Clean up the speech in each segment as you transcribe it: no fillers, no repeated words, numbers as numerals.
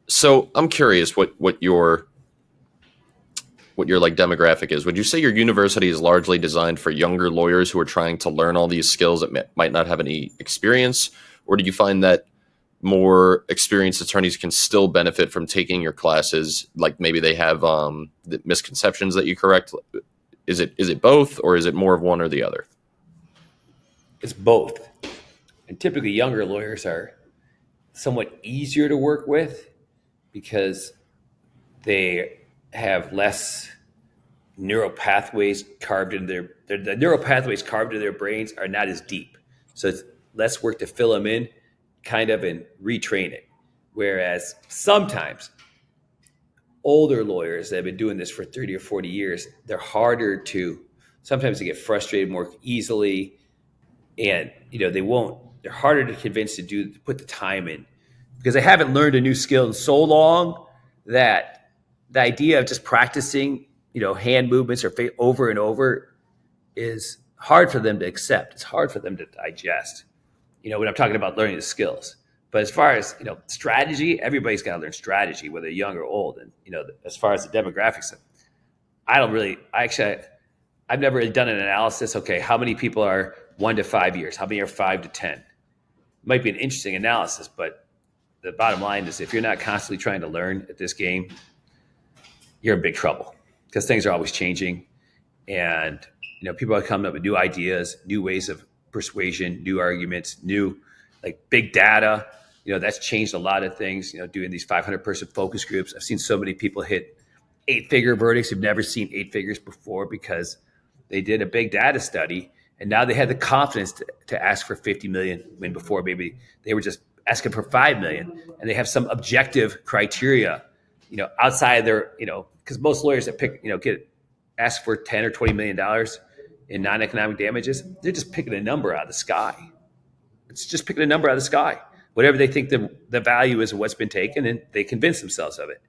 So I'm curious what your like demographic is. Would you say your university is largely designed for younger lawyers who are trying to learn all these skills that might not have any experience, or do you find that more experienced attorneys can still benefit from taking your classes? Like maybe they have the misconceptions that you correct. Is it both, or is it more of one or the other? It's both. And typically, younger lawyers are somewhat easier to work with because they have less neural pathways carved in the neural pathways carved into their brains are not as deep. So it's less work to fill them in, kind of, and retrain it. Whereas sometimes older lawyers that have been doing this for 30 or 40 years, they're harder to, sometimes they get frustrated more easily, and they won't, they're harder to convince to put the time in because they haven't learned a new skill in so long that the idea of just practicing hand movements or over and over is hard for them to accept. It's hard for them to digest when I'm talking about learning the skills. But as far as strategy, everybody's got to learn strategy, whether young or old. And as far as the demographics, I've never really done an analysis. Okay, how many people are 1 to 5 years? How many are 5 to 10? It might be an interesting analysis, but the bottom line is if you're not constantly trying to learn at this game, you're in big trouble because things are always changing, and people are coming up with new ideas, new ways of persuasion, new arguments, new like big data. That's changed a lot of things. Doing these 500-person focus groups, I've seen so many people hit 8-figure verdicts who've never seen 8 figures before because they did a big data study and now they had the confidence to ask for 50 million when before maybe they were just asking for 5 million, and they have some objective criteria outside their because most lawyers that pick get asked for 10 or 20 million dollars in non-economic damages, they're just picking a number out of the sky. It's just picking a number out of the sky, whatever they think the value is of what's been taken, and they convince themselves of it.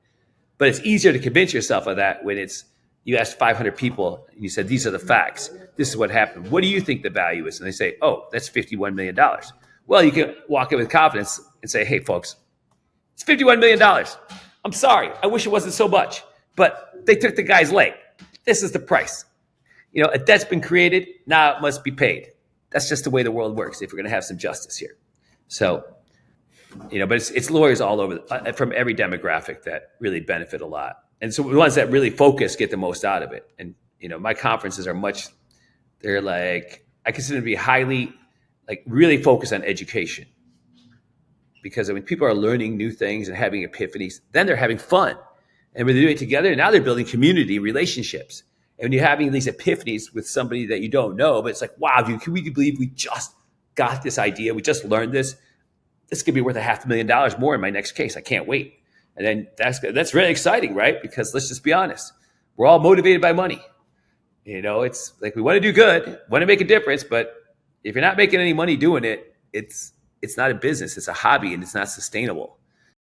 But it's easier to convince yourself of that when it's you asked 500 people and you said, these are the facts. This is what happened. What do you think the value is? And they say, oh, that's $51 million. Well, you can walk in with confidence and say, hey, folks, it's $51 million. I'm sorry. I wish it wasn't so much. But they took the guy's leg. This is the price. A debt's been created. Now it must be paid. That's just the way the world works if we're going to have some justice here. So, but it's lawyers all over from every demographic that really benefit a lot. And so the ones that really focus get the most out of it. And, my conferences are they're like, I consider them to be highly, like really focused on education. Because people are learning new things and having epiphanies, then they're having fun. And when they're doing it together, now they're building community relationships. And when you're having these epiphanies with somebody that you don't know, but it's like, wow, dude, can we believe we just got this idea? We just learned this. This could be worth $500,000 more in my next case. I can't wait. And then that's really exciting, right? Because let's just be honest. We're all motivated by money. It's like we want to do good, want to make a difference, but if you're not making any money doing it, it's not a business. It's a hobby, and it's not sustainable.